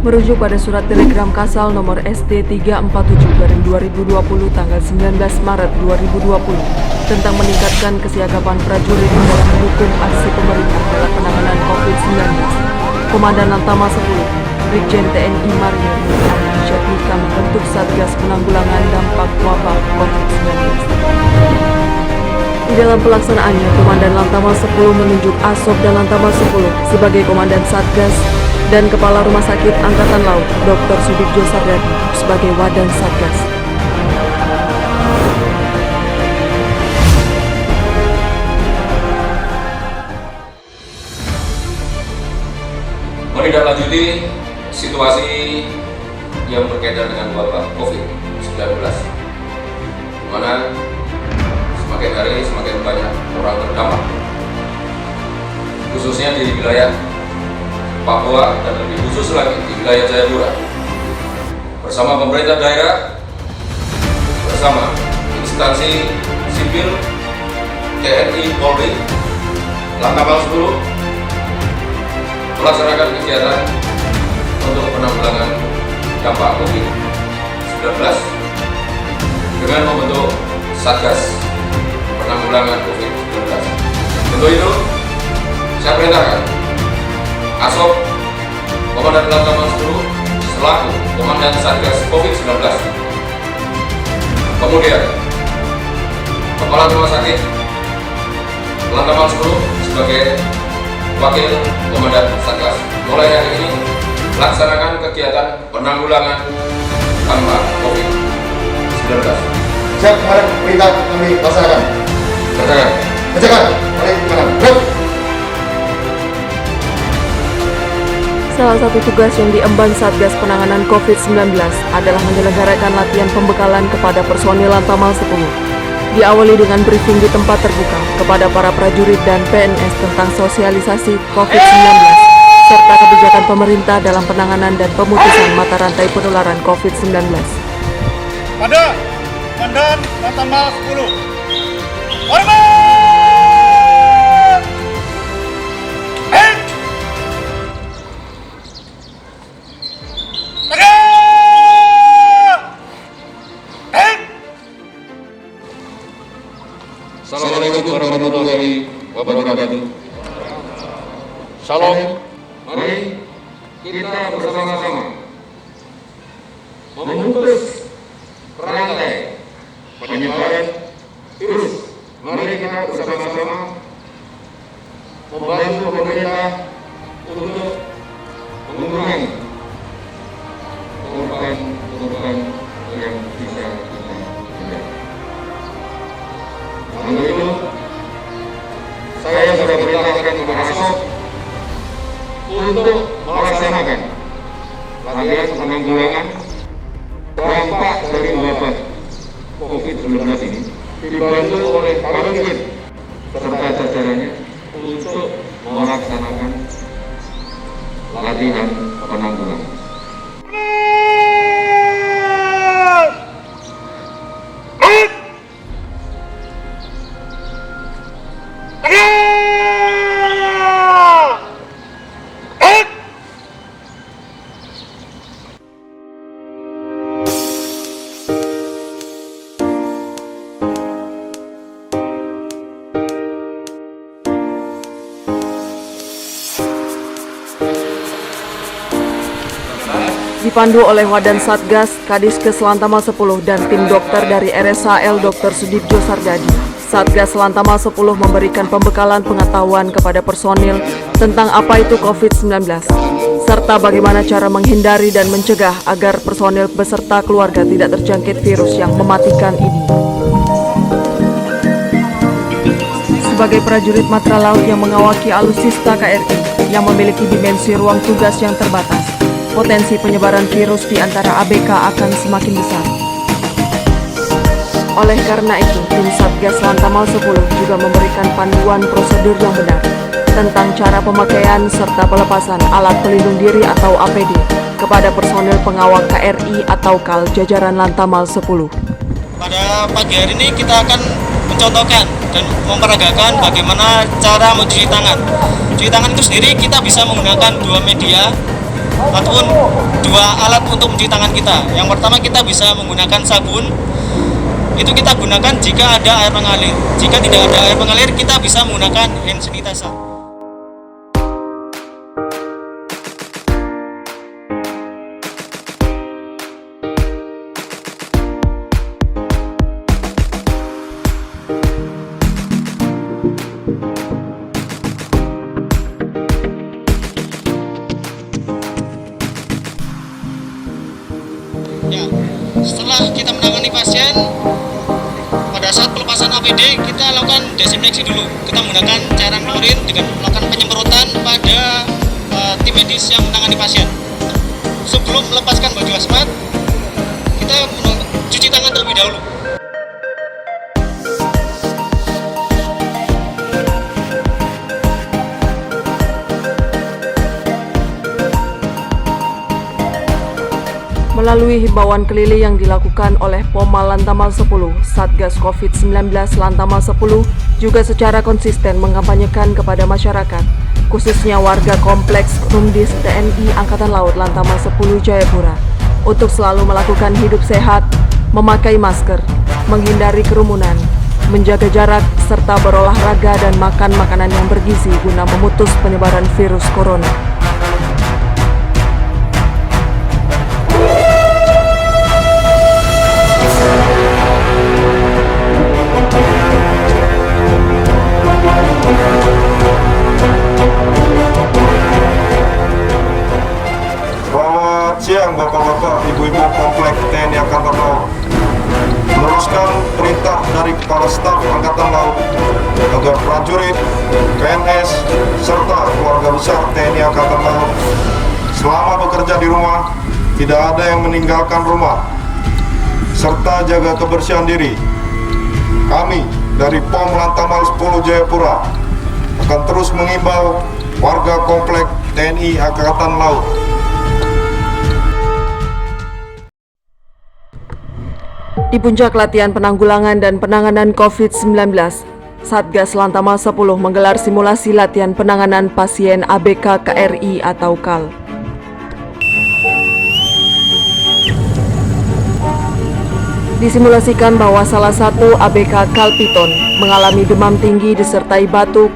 Merujuk pada surat telegram Kasal nomor SD 347/2020 tanggal 19 Maret 2020 tentang meningkatkan kesiagapan prajurit dalam mendukung aksi pemerintah dalam penanganan COVID-19, Komandan Lantamal 10, Brigjen TNI Marinir Indonesia Nika membentuk Satgas Penanggulangan Dampak Wabah COVID-19. Di dalam pelaksanaannya, Komandan Lantamal 10 menunjuk Asob dan Lantamal 10 sebagai Komandan Satgas dan Kepala Rumah Sakit Angkatan Laut, Dr. Sudibjo Sardadi, sebagai Wadan Satgas. Menindaklanjuti situasi yang berkaitan dengan wabah COVID-19, di mana semakin hari semakin banyak orang terdampak, khususnya di wilayah Papua dan lebih khusus lagi di wilayah Jayapura. Bersama pemerintah daerah, bersama instansi sipil, TNI, Polri, Lantamal 10 melaksanakan kegiatan untuk penanggulangan dampak COVID-19 dengan membentuk Satgas Penanggulangan COVID-19. Untuk itu, saya perintahkan Asob Komandan Lantamal 10 selaku Komandan Satgas COVID-19. Kemudian Kepala Rumah Sakit Lantamal 10 sebagai Wakil Komandan Satgas. Mulai hari ini laksanakan kegiatan penanggulangan dampak COVID-19. Siap, kemarin perintah kami laksanakan. Kerjakan. Mari kanan. Salah satu tugas yang diemban Satgas Penanganan COVID-19 adalah menyelenggarakan latihan pembekalan kepada personil Lantamal 10. Diawali dengan briefing di tempat terbuka kepada para prajurit dan PNS tentang sosialisasi COVID-19 serta kebijakan pemerintah dalam penanganan dan pemutusan mata rantai penularan COVID-19. Pada Komandan Lantamal 10, hormat! Assalamualaikum warahmatullahi wabarakatuh. Salam. Mari kita bersama-sama memutus rantai penyebaran virus. Mari kita bersama-sama membantu pemerintah untuk mengurangi korban yang bisa kita hindari. Untuk itu, saya sudah perintahkan kepada Asob untuk melaksanakan latihan penanggulangan dampak dari wabah COVID-19 ini, dibantu oleh para Brigjen serta jajarannya untuk melaksanakan latihan penanggulangan. Dipandu oleh Wadan Satgas, Kadiskes Lantamal 10 dan tim dokter dari RSHL Dr. Sudibjo Sardadi, Satgas Lantamal 10 memberikan pembekalan pengetahuan kepada personil tentang apa itu COVID-19, serta bagaimana cara menghindari dan mencegah agar personil beserta keluarga tidak terjangkit virus yang mematikan ini. Sebagai prajurit Matra Laut yang mengawaki alutsista KRI yang memiliki dimensi ruang tugas yang terbatas, potensi penyebaran virus di antara ABK akan semakin besar. Oleh karena itu, tim Satgas Lantamal 10 juga memberikan panduan prosedur yang benar tentang cara pemakaian serta pelepasan alat pelindung diri atau APD kepada personil pengawal KRI atau KAL jajaran Lantamal 10. Pada pagi hari ini kita akan mencontohkan dan memperagakan bagaimana cara mencuci tangan. Cuci tangan itu sendiri kita bisa menggunakan dua media ataupun dua alat untuk mencuci tangan kita. Yang pertama kita bisa menggunakan sabun. Itu kita gunakan jika ada air mengalir. Jika tidak ada air mengalir, kita bisa menggunakan hand sanitizer. Ya, setelah kita menangani pasien, pada saat pelepasan APD kita lakukan desinfeksi dulu. Kita menggunakan cairan klorin dengan melakukan penyemprotan pada tim medis yang menangani pasien. Sebelum melepaskan baju hazmat, kita cuci tangan terlebih dahulu. Melalui himbauan keliling yang dilakukan oleh Pomal Lantamal 10, Satgas COVID-19 Lantamal 10 juga secara konsisten mengampanyekan kepada masyarakat, khususnya warga kompleks Rumdis TNI Angkatan Laut Lantamal 10 Jayapura, untuk selalu melakukan hidup sehat, memakai masker, menghindari kerumunan, menjaga jarak, serta berolahraga dan makan makanan yang bergizi guna memutus penyebaran virus corona. Selamat siang Bapak-Bapak, Ibu-Ibu Komplek TNI Angkatan Laut. Meneruskan perintah dari Kepala Staf Angkatan Laut agar prajurit, PNS, serta keluarga besar TNI Angkatan Laut selama bekerja di rumah tidak ada yang meninggalkan rumah, serta jaga kebersihan diri. Kami dari POM Lantamal 10 Jayapura akan terus mengimbau warga komplek TNI Angkatan Laut. Di puncak latihan penanggulangan dan penanganan COVID-19, Satgas Lantamal 10 menggelar simulasi latihan penanganan pasien ABK KRI atau KAL. Disimulasikan bahwa salah satu ABK KAL Piton mengalami demam tinggi disertai batuk,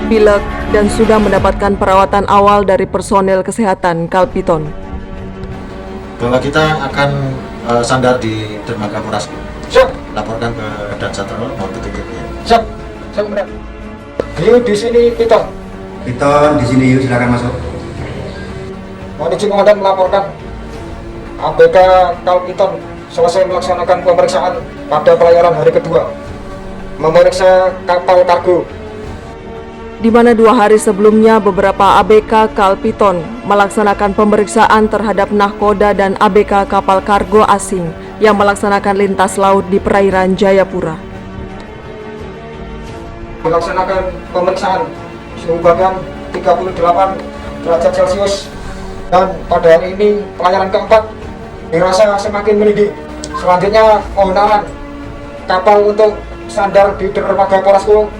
pilek, dan sudah mendapatkan perawatan awal dari personel kesehatan KAL Piton. Bahwa kita akan sandar di dermaga Moras. Siap. Laporkan ke Dan Satro mau petunjuknya. Siap. Siap, Komandan. Yuk di sini Piton. Piton di sini yuk, silakan masuk. Mohon izin Komandan melaporkan ABK KAL Piton selesai melaksanakan pemeriksaan pada pelayaran hari kedua, memeriksa kapal kargo. Di mana 2 hari sebelumnya beberapa ABK KAL Piton melaksanakan pemeriksaan terhadap nahkoda dan ABK kapal kargo asing yang melaksanakan lintas laut di perairan Jayapura. Melaksanakan pemeriksaan suhu badan 38 derajat Celcius, dan pada hari ini pelayaran keempat dirasa semakin meninggi. Selanjutnya mohon arahan kapal untuk sandar di dermaga Porasko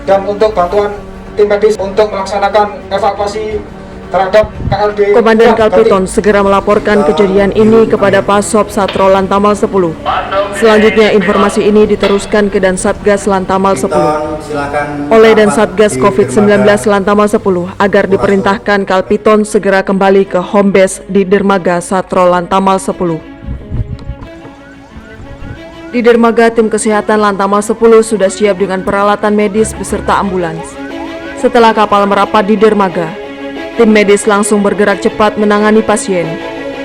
dan untuk bantuan tim medis untuk melaksanakan evakuasi terhadap KLD. Komandan KAL Piton segera melaporkan kejadian ini kepada Pasop Satro Lantamal 10. Selanjutnya informasi ini diteruskan ke Dan Satgas Lantamal 10 Silakan oleh Dan rapat Satgas di COVID-19 dermaga. Lantamal 10 agar diperintahkan KAL Piton segera kembali ke home base di dermaga Satro Lantamal 10. Di dermaga, tim kesehatan Lantamal 10 sudah siap dengan peralatan medis beserta ambulans. Setelah kapal merapat di dermaga, tim medis langsung bergerak cepat menangani pasien,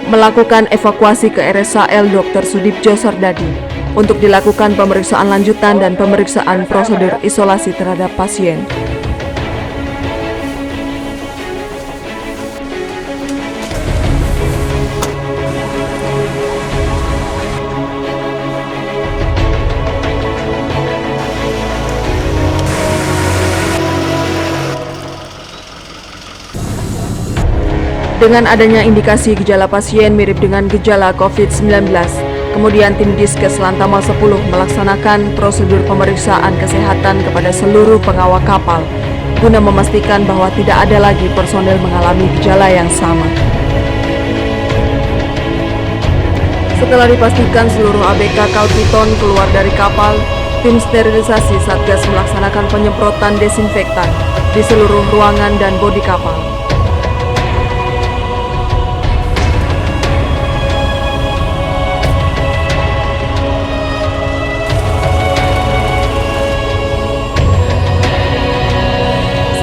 melakukan evakuasi ke RSAL Dr. Sudipjo Sardadi untuk dilakukan pemeriksaan lanjutan dan pemeriksaan prosedur isolasi terhadap pasien. Dengan adanya indikasi gejala pasien mirip dengan gejala COVID-19, kemudian tim Diskes Lantamal 10 melaksanakan prosedur pemeriksaan kesehatan kepada seluruh pengawal kapal guna memastikan bahwa tidak ada lagi personel mengalami gejala yang sama. Setelah dipastikan seluruh ABK Kalpiton keluar dari kapal, tim sterilisasi Satgas melaksanakan penyemprotan desinfektan di seluruh ruangan dan bodi kapal.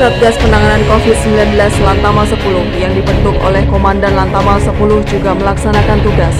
Satgas Penanganan COVID-19 Lantamal 10 yang dibentuk oleh Komandan Lantamal 10 juga melaksanakan tugas